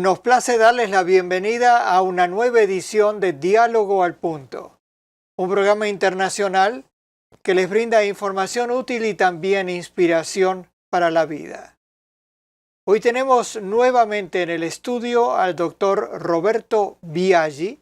Nos place darles la bienvenida a una nueva edición de Diálogo al Punto, un programa internacional que les brinda información útil y también inspiración para la vida. Hoy tenemos nuevamente en el estudio al doctor Roberto Biaggi,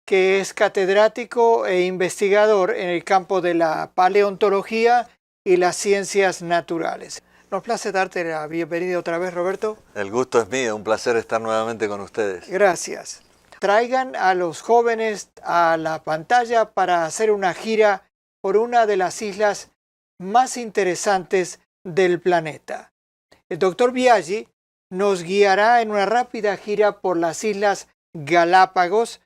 que es catedrático e investigador en el campo de la paleontología y las ciencias naturales. Nos place darte la bienvenida otra vez, Roberto. El gusto es mío, un placer estar nuevamente con ustedes. Gracias. Traigan a los jóvenes a la pantalla para hacer una gira por una de las islas más interesantes del planeta. El doctor Biaggi nos guiará en una rápida gira por las Islas Galápagos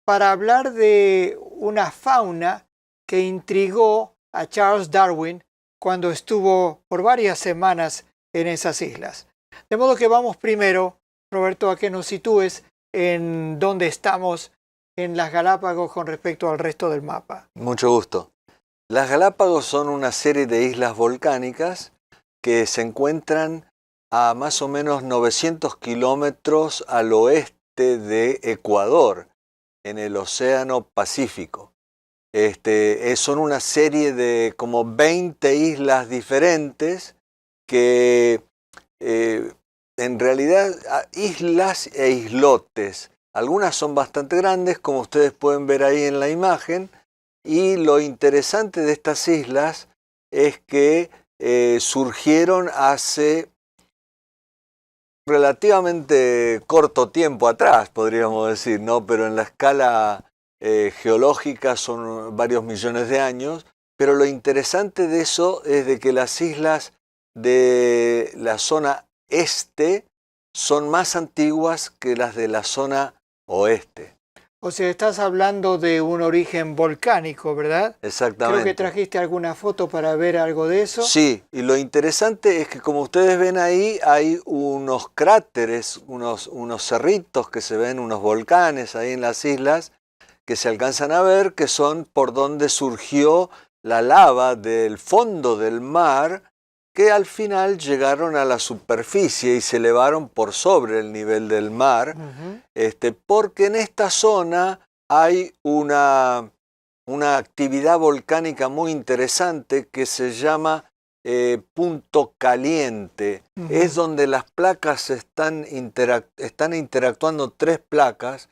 para hablar de una fauna que intrigó a Charles Darwin cuando estuvo por varias semanas en esas islas. De modo que vamos primero, Roberto, a que nos sitúes en dónde estamos en las Galápagos con respecto al resto del mapa. Mucho gusto. Las Galápagos son una serie de islas volcánicas que se encuentran a más o menos 900 kilómetros al oeste de Ecuador, en el Océano Pacífico. Son una serie de como 20 islas diferentes que en realidad islas e islotes. Algunas son bastante grandes, como ustedes pueden ver ahí en la imagen, y lo interesante de estas islas es que surgieron hace relativamente corto tiempo atrás, podríamos decir, ¿no? Pero en la escala geológica son varios millones de años, pero lo interesante de eso es de que las islas de la zona este son más antiguas que las de la zona oeste. O sea, estás hablando de un origen volcánico, ¿verdad? Exactamente. Creo que trajiste alguna foto para ver algo de eso. Sí, y lo interesante es que como ustedes ven ahí hay unos cráteres, unos cerritos que se ven, unos volcanes ahí en las islas, que se alcanzan a ver, que son por donde surgió la lava del fondo del mar, que al final llegaron a la superficie y se elevaron por sobre el nivel del mar, porque en esta zona hay una actividad volcánica muy interesante que se llama punto caliente. Es donde las placas están interactuando, tres placas,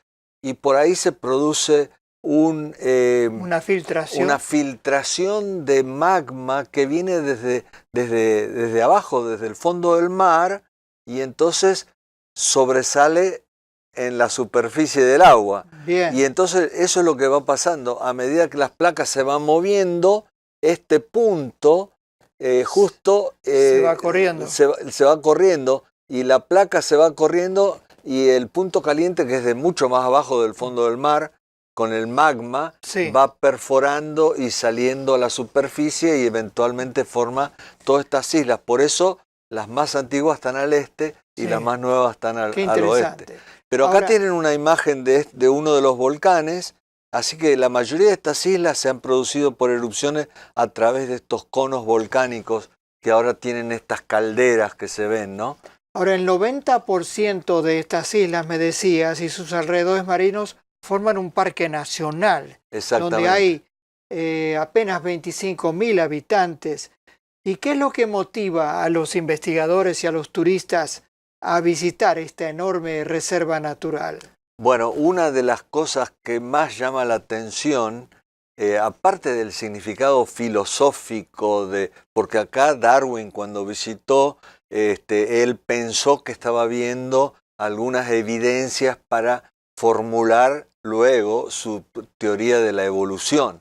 y por ahí se produce una filtración de magma que viene desde abajo, desde el fondo del mar, y entonces sobresale en la superficie del agua. Bien. Y entonces eso es lo que va pasando. A medida que las placas se van moviendo, este punto se va corriendo. Se va corriendo, y la placa se va corriendo, y el punto caliente, que es de mucho más abajo del fondo del mar, con el magma, va perforando y saliendo a la superficie y eventualmente forma todas estas islas. Por eso las más antiguas están al este y las más nuevas están al oeste. Pero acá tienen una imagen de uno de los volcanes, así que la mayoría de estas islas se han producido por erupciones a través de estos conos volcánicos que ahora tienen estas calderas que se ven, ¿no? Ahora, el 90% de estas islas, me decías, y sus alrededores marinos forman un parque nacional, donde hay apenas 25.000 habitantes. ¿Y qué es lo que motiva a los investigadores y a los turistas a visitar esta enorme reserva natural? Bueno, una de las cosas que más llama la atención, aparte del significado filosófico, porque acá Darwin, cuando visitó, él pensó que estaba viendo algunas evidencias para formular luego su teoría de la evolución.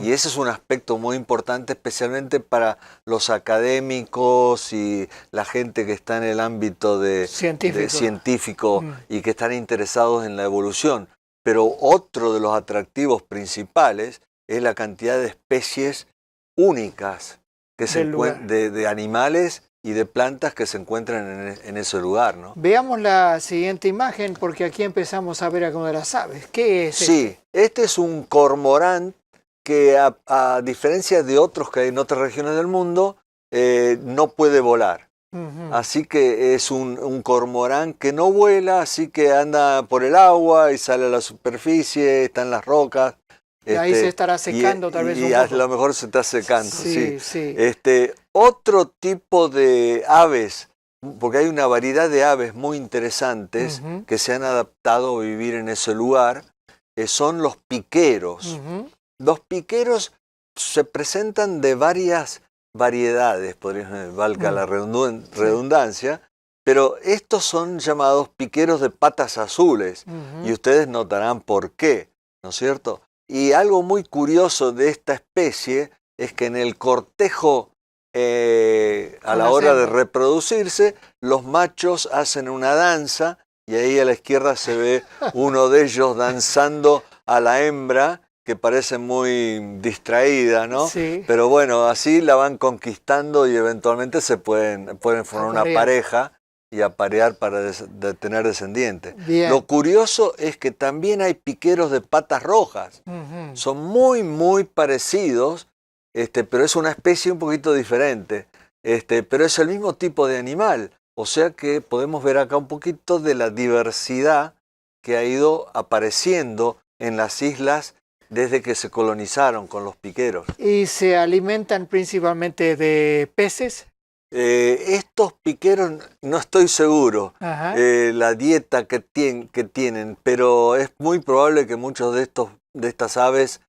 Y ese es un aspecto muy importante, especialmente para los académicos y la gente que está en el ámbito científico y que están interesados en la evolución. Pero otro de los atractivos principales es la cantidad de especies únicas que de animales y de plantas que se encuentran en ese lugar, ¿no? Veamos la siguiente imagen, porque aquí empezamos a ver algunas de las aves. ¿Qué es? Sí, este es un cormorán que a diferencia de otros que hay en otras regiones del mundo, no puede volar. Ujú. Así que es un cormorán que no vuela, así que anda por el agua y sale a la superficie, está en las rocas. Y ahí se Este, estará secando tal vez y un a poco. lo mejor se está secando, sí. Sí, sí. Otro tipo de aves, porque hay una variedad de aves muy interesantes Ujú, que se han adaptado a vivir en ese lugar, son los piqueros. ujú, Los piqueros se presentan de varias variedades, valga la sí. redundancia, pero estos son llamados piqueros de patas azules, y Ujú. ustedes notarán por qué, ¿no es cierto? Y algo muy curioso de esta especie es que en el cortejo, a Con la las hora de hembras. reproducirse, los machos hacen una danza, y ahí a la izquierda se ve uno de ellos danzando a la hembra, que parece muy distraída, ¿no? Sí, Pero bueno, así la van conquistando y eventualmente pueden formar una aparear. pareja y aparear para tener descendientes. Bien. Lo curioso es que también hay piqueros de patas rojas. Ujú. Son muy, muy parecidos, pero es una especie un poquito diferente. Pero es el mismo tipo de animal. O sea que podemos ver acá un poquito de la diversidad que ha ido apareciendo en las islas desde que se colonizaron con los piqueros. ¿Y se alimentan principalmente de peces? Estos piqueros no estoy seguro Ajá. la dieta que tienen, pero es muy probable que muchos de estas aves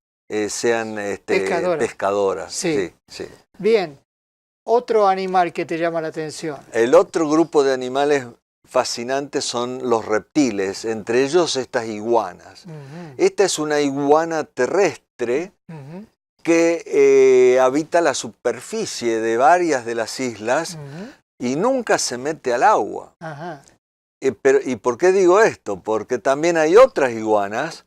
sean Pescadoras. pescadoras. Sí. Sí, sí. Bien. Otro animal que te llama la atención. El otro grupo de animales fascinantes son los reptiles, entre ellos estas iguanas. Ujú, Esta es una iguana terrestre ujú, que habita la superficie de varias de las islas ujú. y nunca se mete al agua. Ajá. ¿Y por qué digo esto? Porque también hay otras iguanas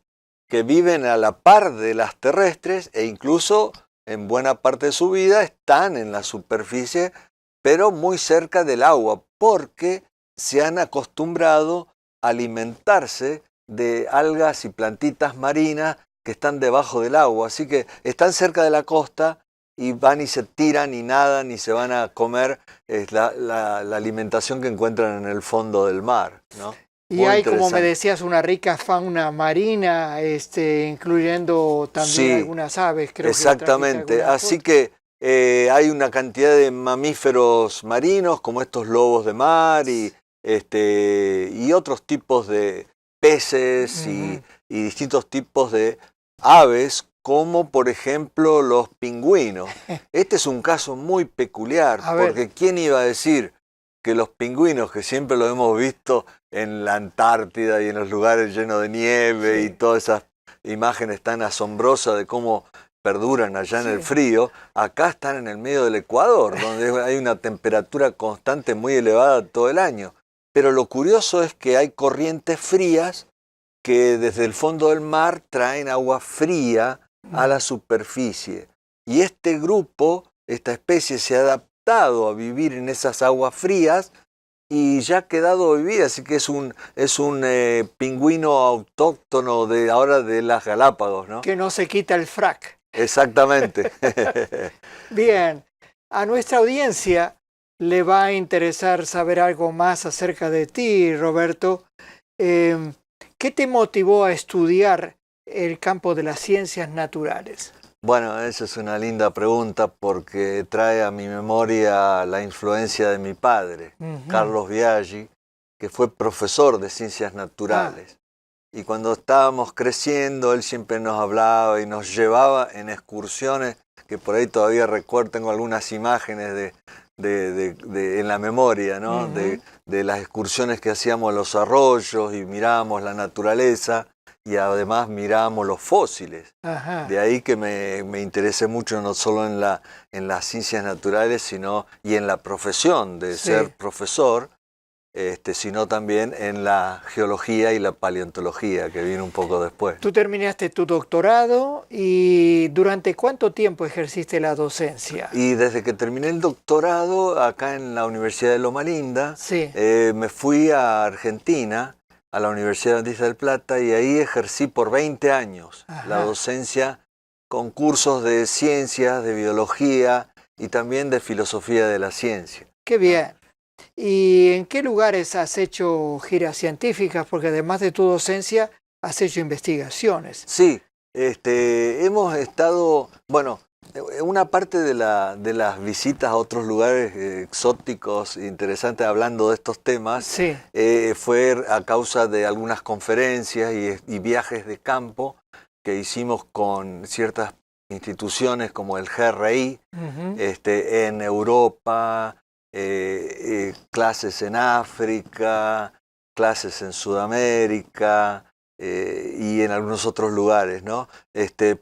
que viven a la par de las terrestres e incluso en buena parte de su vida están en la superficie, pero muy cerca del agua, porque se han acostumbrado a alimentarse de algas y plantitas marinas que están debajo del agua. Así que están cerca de la costa y van y se tiran y nadan y se van a comer la alimentación que encuentran en el fondo del mar, ¿no? Y Muy hay, como me interesante. decías, una rica fauna marina, incluyendo también Sí, algunas aves. Creo que trajiste exactamente. algunas Así fotos. que hay una cantidad de mamíferos marinos, como estos lobos de mar y otros tipos de peces Ujú. y distintos tipos de aves, como por ejemplo los pingüinos. Este es un caso muy peculiar, A ver, porque ¿quién iba a decir que los pingüinos, que siempre los hemos visto en la Antártida y en los lugares llenos de nieve y sí, todas esas imágenes tan asombrosas de cómo perduran allá en el sí. frío, acá están en el medio del Ecuador, donde hay una temperatura constante muy elevada todo el año? Pero lo curioso es que hay corrientes frías que desde el fondo del mar traen agua fría a la Mm. superficie. Y este grupo, esta especie, se ha adaptado a vivir en esas aguas frías y ya ha quedado vivir, así que es un pingüino autóctono de ahora de las Galápagos, ¿no? Que no se quita el frac. Exactamente. Bien, a nuestra audiencia le va a interesar saber algo más acerca de ti, Roberto. Em, ¿Qué te motivó a estudiar el campo de las ciencias naturales? Bueno, esa es una linda pregunta porque trae a mi memoria la influencia de mi padre, Ujú. Carlos Biaggi, que fue profesor de ciencias Ah, naturales. Y cuando estábamos creciendo, él siempre nos hablaba y nos llevaba en excursiones, que por ahí todavía recuerdo, tengo algunas imágenes en la memoria, ¿no? ujú, De las excursiones que hacíamos a los arroyos y mirábamos la naturaleza y además mirábamos los fósiles. ajá, De ahí que me interesé mucho no solo en las ciencias naturales, sino y en la profesión de ser sí. profesor, sino también en la geología y la paleontología, que viene un poco después. Tú terminaste tu doctorado y ¿durante cuánto tiempo ejerciste la docencia? Y desde que terminé el doctorado acá en la Universidad de Loma Linda, Sí, me fui a Argentina, a la Universidad Adventista del Plata, y ahí ejercí por 20 años la ajá, docencia con cursos de ciencias, de biología y también de filosofía de la ciencia, qué ¿no? bien. ¿Y en qué lugares has hecho giras científicas? Porque además de tu docencia, has hecho investigaciones. Sí, hemos estado, bueno, una parte de las visitas a otros lugares exóticos, interesantes, hablando de estos temas, Sí. fue a causa de algunas conferencias y viajes de campo que hicimos con ciertas instituciones como el GRI, Ujú. en Europa, clases en África, clases en Sudamérica, y en algunos otros lugares, ¿no?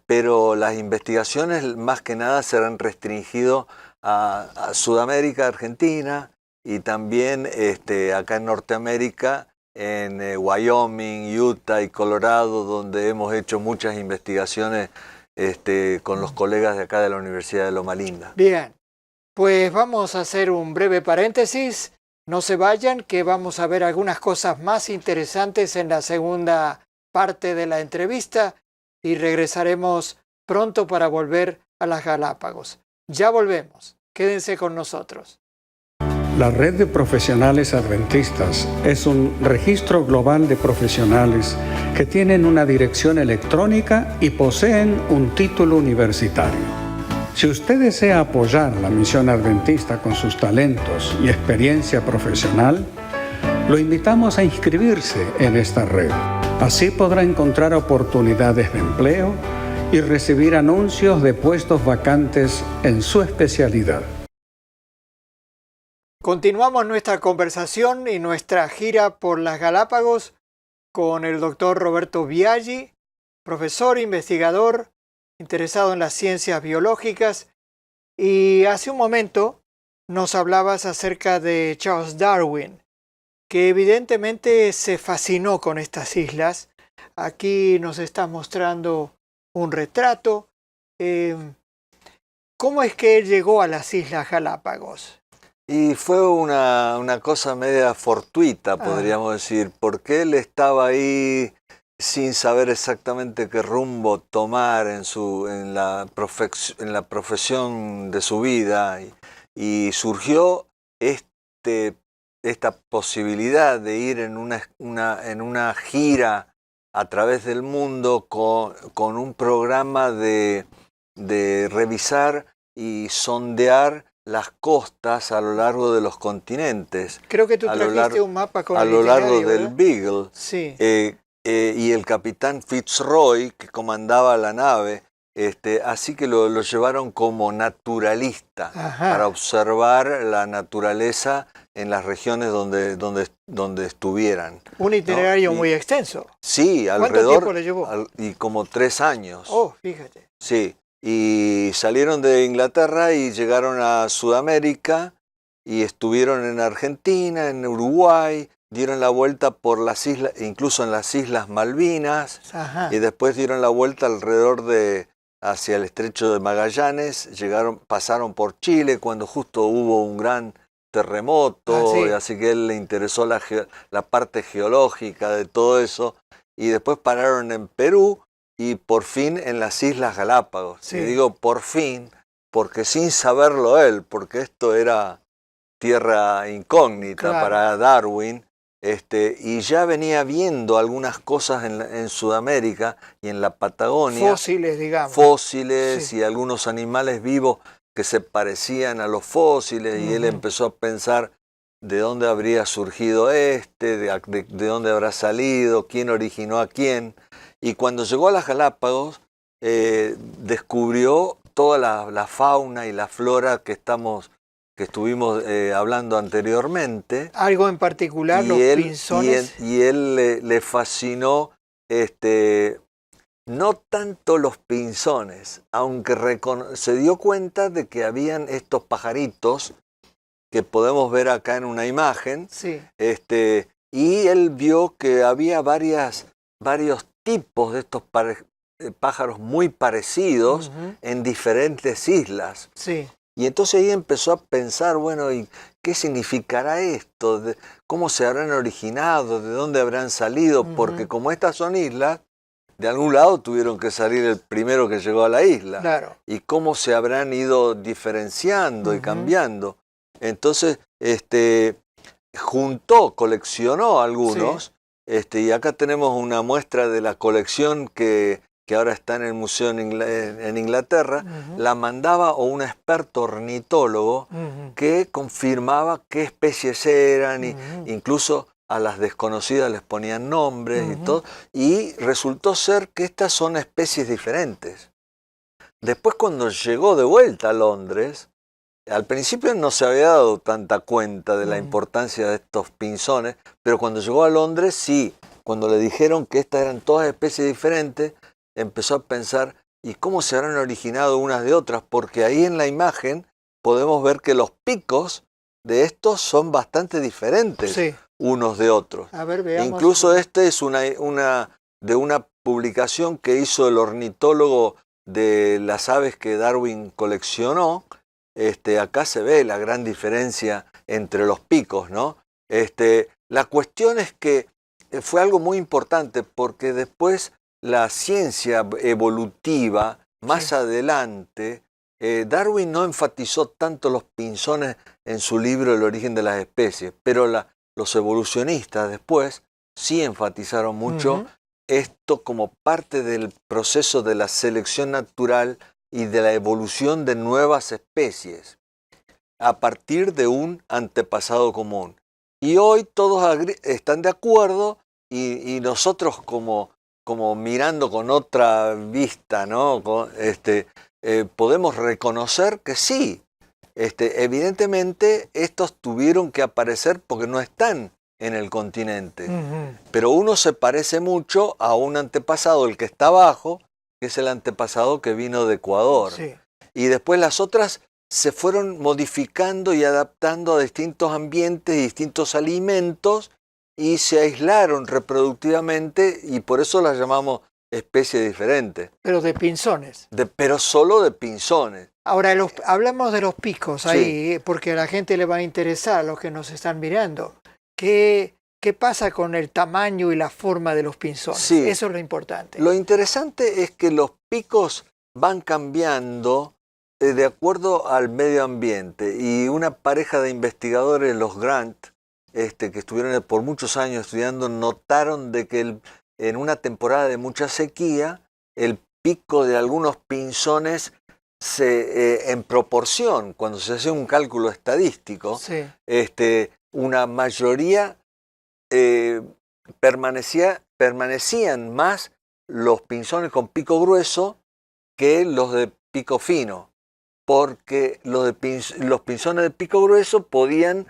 Pero las investigaciones más que nada se han restringido a Sudamérica, Argentina, y también acá en Norteamérica, en Wyoming, Utah y Colorado, donde hemos hecho muchas investigaciones con los colegas de acá de la Universidad de Loma Linda. Bien, pues vamos a hacer un breve paréntesis. No se vayan, que vamos a ver algunas cosas más interesantes en la segunda parte de la entrevista y regresaremos pronto para volver a las Galápagos. Ya volvemos. Quédense con nosotros. La Red de Profesionales Adventistas es un registro global de profesionales que tienen una dirección electrónica y poseen un título universitario. Si usted desea apoyar la misión adventista con sus talentos y experiencia profesional, lo invitamos a inscribirse en esta red. Así podrá encontrar oportunidades de empleo y recibir anuncios de puestos vacantes en su especialidad. Continuamos nuestra conversación y nuestra gira por las Galápagos con el doctor Roberto Biaggi, profesor, investigador, interesado en las ciencias biológicas, y hace un momento nos hablabas acerca de Charles Darwin, que evidentemente se fascinó con estas islas. Aquí nos estás mostrando un retrato. ¿Cómo es que él llegó a las Islas Galápagos? Y fue una cosa media fortuita, podríamos decir, porque él estaba ahí sin saber exactamente qué rumbo tomar en la profesión de su vida, y surgió esta posibilidad de ir en una gira a través del mundo con un programa de revisar y sondear las costas a lo largo de los continentes. Creo que tú trajiste un mapa con a el lo largo itinerario, del ¿verdad? Beagle. Sí. Y el capitán Fitzroy, que comandaba la nave, así que lo llevaron como naturalista. Ajá. Para observar la naturaleza en las regiones donde estuvieran. Un itinerario ¿no? muy extenso. Sí, ¿Cuánto alrededor. tiempo le llevó? Y como 3 años. Oh, fíjate. Sí, y salieron de Inglaterra y llegaron a Sudamérica y estuvieron en Argentina, en Uruguay, dieron la vuelta por las islas, incluso en las Islas Malvinas. Ajá. Y después dieron la vuelta alrededor hacia el Estrecho de Magallanes, pasaron por Chile cuando justo hubo un gran terremoto, Sí. y así que a él le interesó la parte geológica de todo eso, y después pararon en Perú y por fin en las Islas Galápagos. Sí. Y digo por fin, porque sin saberlo él, porque esto era tierra incógnita, claro, para Darwin, y ya venía viendo algunas cosas en Sudamérica y en la Patagonia. Fósiles, digamos. Fósiles, sí, y algunos animales vivos que se parecían a los fósiles, y él empezó a pensar de dónde habría surgido de dónde habrá salido, quién originó a quién. Y cuando llegó a las Galápagos, descubrió toda la fauna y la flora que estuvimos hablando anteriormente. ¿Algo en particular, los pinzones? Y él le fascinó, no tanto los pinzones, aunque se dio cuenta de que habían estos pajaritos que podemos ver acá en una imagen. Sí. Y él vio que había varios tipos de estos pájaros muy parecidos en diferentes islas. Sí. Y entonces ahí empezó a pensar, bueno, ¿y qué significará esto? ¿Cómo se habrán originado? ¿De dónde habrán salido? Porque como estas son islas, de algún lado tuvieron que salir el primero que llegó a la isla. Claro. ¿Y cómo se habrán ido diferenciando y cambiando? Entonces, juntó, coleccionó algunos, y acá tenemos una muestra de la colección que ahora está en el museo en Inglaterra. La mandaba a un experto ornitólogo que confirmaba qué especies eran, y incluso a las desconocidas les ponían nombres y todo, y resultó ser que estas son especies diferentes. Después, cuando llegó de vuelta a Londres, al principio no se había dado tanta cuenta de la importancia de estos pinzones, pero cuando llegó a Londres sí, cuando le dijeron que estas eran todas especies diferentes, empezó a pensar, ¿y cómo se habrán originado unas de otras? Porque ahí en la imagen podemos ver que los picos de estos son bastante diferentes unos de otros. A ver, veamos. Incluso este es de una publicación que hizo el ornitólogo de las aves que Darwin coleccionó. Acá se ve la gran diferencia entre los picos, ¿no? La cuestión es que fue algo muy importante, porque después la ciencia evolutiva, más adelante, Darwin no enfatizó tanto los pinzones en su libro El origen de las especies, pero los evolucionistas después sí enfatizaron mucho esto como parte del proceso de la selección natural y de la evolución de nuevas especies a partir de un antepasado común. Y hoy todos están de acuerdo, y nosotros como mirando con otra vista, ¿no? Podemos reconocer que sí, evidentemente estos tuvieron que aparecer porque no están en el continente. Pero uno se parece mucho a un antepasado, el que está abajo, que es el antepasado que vino de Ecuador. Y después las otras se fueron modificando y adaptando a distintos ambientes y distintos alimentos, y se aislaron reproductivamente, y por eso las llamamos especies diferentes. Pero de pinzones. Pero solo de pinzones. Ahora, hablamos de los picos ahí, porque a la gente le va a interesar, a los que nos están mirando. ¿Qué pasa con el tamaño y la forma de los pinzones? Eso es lo importante. Lo interesante es que los picos van cambiando de acuerdo al medio ambiente, y una pareja de investigadores, los Grant, que estuvieron por muchos años estudiando, notaron de que en una temporada de mucha sequía, el pico de algunos pinzones en proporción, cuando se hace un cálculo estadístico, una mayoría permanecían más los pinzones con pico grueso que los de pico fino, porque los pinzones de pico grueso podían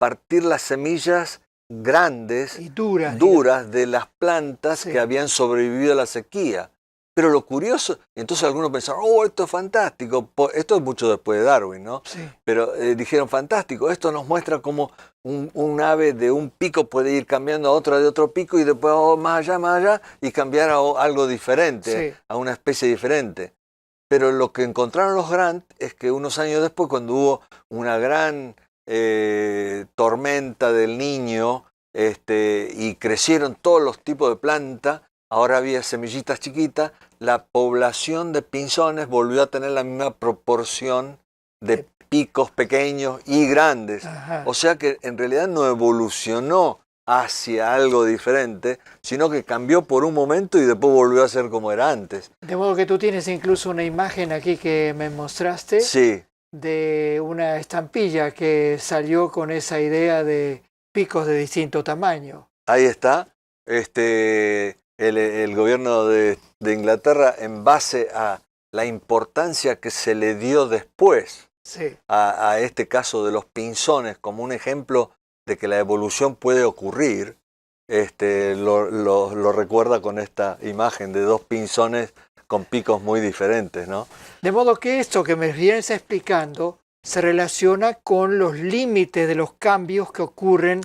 partir las semillas grandes y duras de las plantas que habían sobrevivido a la sequía. Pero lo curioso, entonces algunos pensaron, esto es fantástico, esto es mucho después de Darwin, ¿no? Pero dijeron, fantástico, esto nos muestra cómo un ave de un pico puede ir cambiando a otra de otro pico, y después más allá, y cambiar a algo diferente, a una especie diferente. Pero lo que encontraron los Grant es que unos años después, cuando hubo una gran tormenta del Niño, y crecieron todos los tipos de planta, ahora había semillitas chiquitas, la población de pinzones volvió a tener la misma proporción de picos pequeños y grandes. O sea que en realidad no evolucionó hacia algo diferente, sino que cambió por un momento y después volvió a ser como era antes. De modo que tú tienes incluso una imagen aquí que me mostraste de una estampilla que salió con esa idea de picos de distinto tamaño. Ahí está. El gobierno de Inglaterra, en base a la importancia que se le dio después a este caso de los pinzones como un ejemplo de que la evolución puede ocurrir, lo recuerda con esta imagen de dos pinzones con picos muy diferentes, ¿no? De modo que esto que me vienes explicando se relaciona con los límites de los cambios que ocurren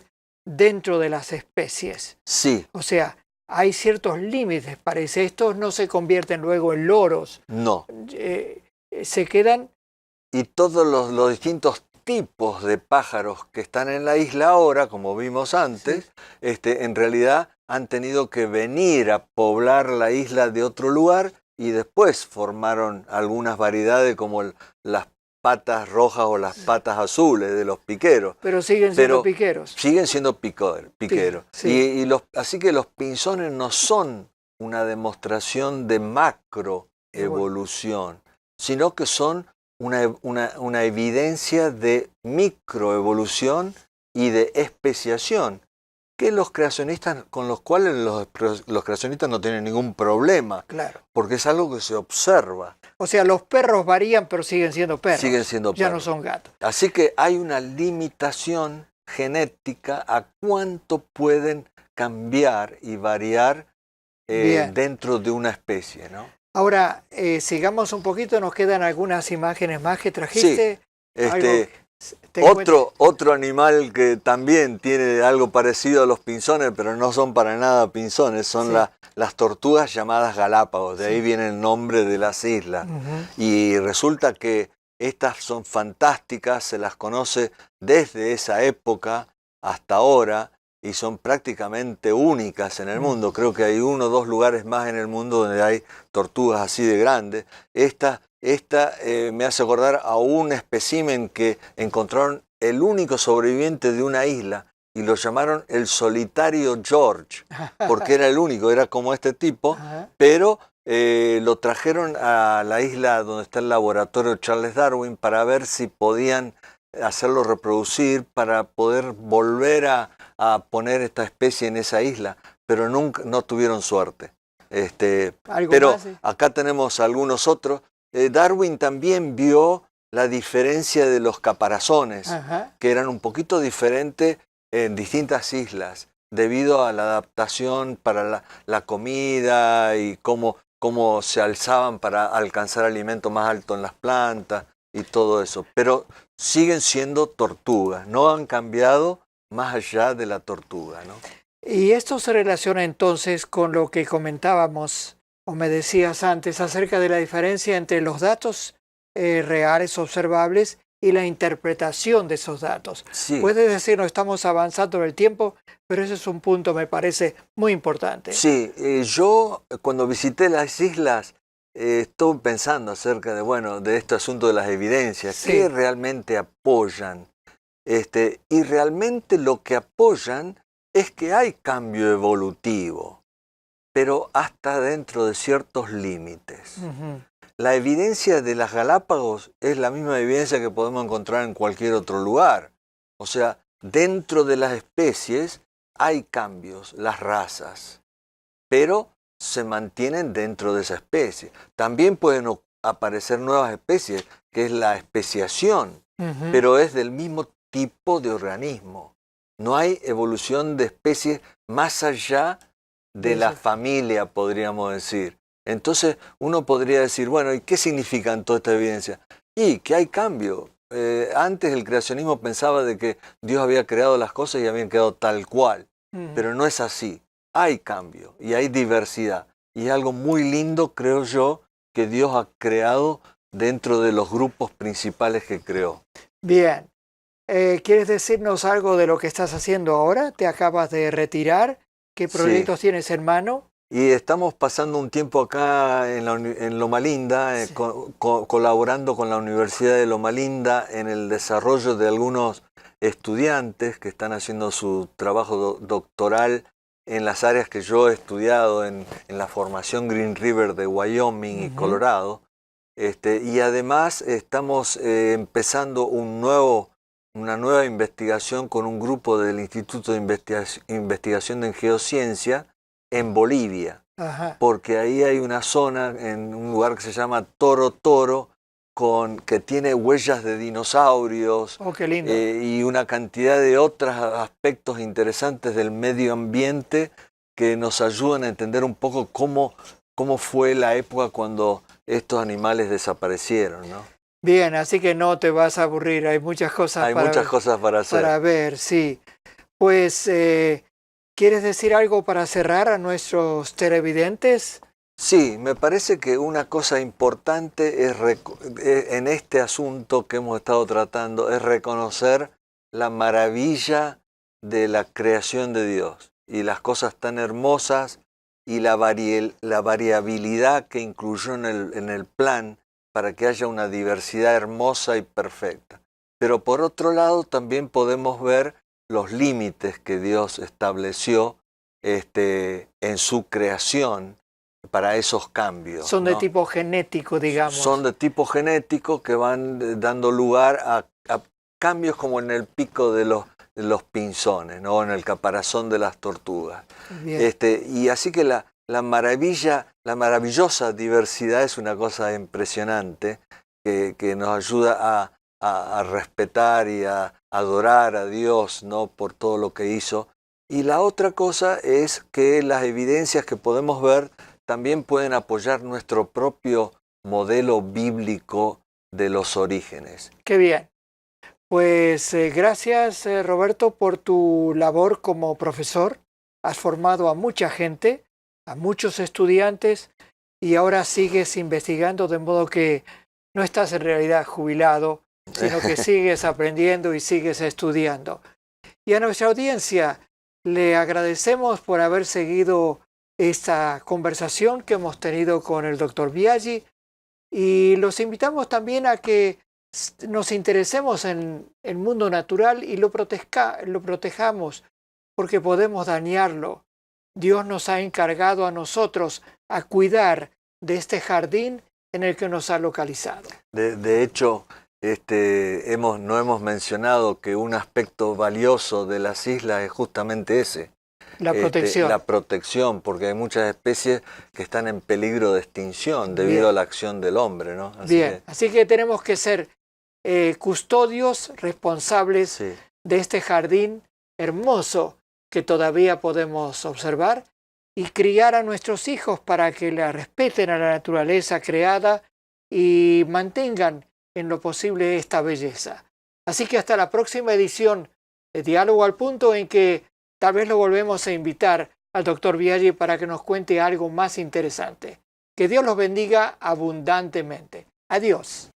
dentro de las especies. Sí. O sea, hay ciertos límites, parece. Estos no se convierten luego en loros. No. Se quedan... Y todos los distintos tipos de pájaros que están en la isla ahora, como vimos antes, en realidad han tenido que venir a poblar la isla de otro lugar, y después formaron algunas variedades como las patas rojas o las patas azules de los piqueros. Pero siguen siendo piqueros. Siguen siendo piqueros. Sí. Así que los pinzones no son una demostración de macroevolución, sino que son una evidencia de microevolución y de especiación, que los creacionistas, con los cuales los creacionistas no tienen ningún problema, Claro. porque es algo que se observa. O sea, los perros varían, pero siguen siendo perros. Siguen siendo Ya perros. no son gatos. Así que hay una limitación genética a cuánto pueden cambiar y variar dentro de una especie, ¿no? Ahora, sigamos un poquito, nos quedan algunas imágenes más que trajiste. Otro animal que también tiene algo parecido a los pinzones, pero no son para nada pinzones, son las tortugas llamadas Galápagos, de ahí viene el nombre de las islas. Y resulta que estas son fantásticas, se las conoce desde esa época hasta ahora, y son prácticamente únicas en el mundo. Creo que hay 1 o 2 lugares más en el mundo donde hay tortugas así de grandes. Esta me hace acordar a un espécimen que encontraron el único sobreviviente de una isla y lo llamaron el solitario George, porque era el único, era como este tipo, pero lo trajeron a la isla donde está el laboratorio Charles Darwin para ver si podían hacerlo reproducir, para poder volver a poner esta especie en esa isla, pero no tuvieron suerte. Pero acá tenemos algunos otros. Darwin también vio la diferencia de los caparazones, que eran un poquito diferentes en distintas islas, debido a la adaptación para la comida y cómo se alzaban para alcanzar alimento más alto en las plantas y todo eso. Pero siguen siendo tortugas, no han cambiado más allá de la tortuga, ¿no? Y esto se relaciona entonces con lo que comentábamos, o me decías antes, acerca de la diferencia entre los datos reales observables y la interpretación de esos datos. Sí. Puedes decir, no estamos avanzando en el tiempo, pero ese es un punto, me parece, muy importante. Sí, yo cuando visité las islas estuve pensando acerca de este asunto de las evidencias, ¿qué realmente apoyan? Y realmente lo que apoyan es que hay cambio evolutivo, pero hasta dentro de ciertos límites. La evidencia de las Galápagos es la misma evidencia que podemos encontrar en cualquier otro lugar. O sea, dentro de las especies hay cambios, las razas, pero se mantienen dentro de esa especie. También pueden aparecer nuevas especies, que es la especiación, pero es del mismo tipo de organismo. No hay evolución de especies más allá de la familia, podríamos decir. Entonces uno podría decir, bueno, ¿y qué significan toda esta evidencia? Y que hay cambio. Antes el creacionismo pensaba de que Dios había creado las cosas y habían quedado tal cual, pero no es así. Hay cambio y hay diversidad. Y es algo muy lindo, creo yo, que Dios ha creado dentro de los grupos principales que creó. Bien. ¿Quieres decirnos algo de lo que estás haciendo ahora? ¿Te acabas de retirar? ¿Qué proyectos tienes en mano? Y estamos pasando un tiempo acá en Loma Linda, colaborando con la Universidad de Loma Linda en el desarrollo de algunos estudiantes que están haciendo su trabajo doctoral en las áreas que yo he estudiado en la formación Green River de Wyoming y Colorado. Y además estamos empezando una nueva investigación con un grupo del Instituto de Investigación en Geociencia en Bolivia, porque ahí hay una zona, en un lugar que se llama Toro Toro, que tiene huellas de dinosaurios y una cantidad de otros aspectos interesantes del medio ambiente que nos ayudan a entender un poco cómo fue la época cuando estos animales desaparecieron, ¿no? Bien, así que no te vas a aburrir, hay muchas cosas para hacer. Para ver, sí. Pues, ¿quieres decir algo para cerrar a nuestros televidentes? Sí, me parece que una cosa importante en este asunto que hemos estado tratando es reconocer la maravilla de la creación de Dios y las cosas tan hermosas y la variabilidad que incluyó en el plan para que haya una diversidad hermosa y perfecta. Pero por otro lado también podemos ver los límites que Dios estableció en su creación para esos cambios. Son de ¿no? tipo genético, digamos. Son de tipo genético que van dando lugar a cambios como en el pico de los pinzones, ¿no? En el caparazón de las tortugas. Bien. Y así que la maravillosa diversidad es una cosa impresionante que nos ayuda a respetar y a adorar a Dios, ¿no? Por todo lo que hizo. Y la otra cosa es que las evidencias que podemos ver también pueden apoyar nuestro propio modelo bíblico de los orígenes. Qué bien. Pues gracias, Roberto, por tu labor como profesor. Has formado a mucha gente, a muchos estudiantes, y ahora sigues investigando, de modo que no estás en realidad jubilado, sino que sigues aprendiendo y sigues estudiando. Y a nuestra audiencia le agradecemos por haber seguido esta conversación que hemos tenido con el Dr. Biaggi, y los invitamos también a que nos interesemos en el mundo natural y lo protejamos, porque podemos dañarlo. Dios nos ha encargado a nosotros a cuidar de este jardín en el que nos ha localizado. De hecho, no hemos mencionado que un aspecto valioso de las islas es justamente ese. La protección. La protección, porque hay muchas especies que están en peligro de extinción debido a la acción del hombre, ¿no? Así que tenemos que ser custodios responsables sí. de este jardín hermoso que todavía podemos observar y criar a nuestros hijos para que la respeten a la naturaleza creada y mantengan en lo posible esta belleza. Así que hasta la próxima edición de Diálogo al Punto, en que tal vez lo volvemos a invitar al Dr. Biaggi para que nos cuente algo más interesante. Que Dios los bendiga abundantemente. Adiós.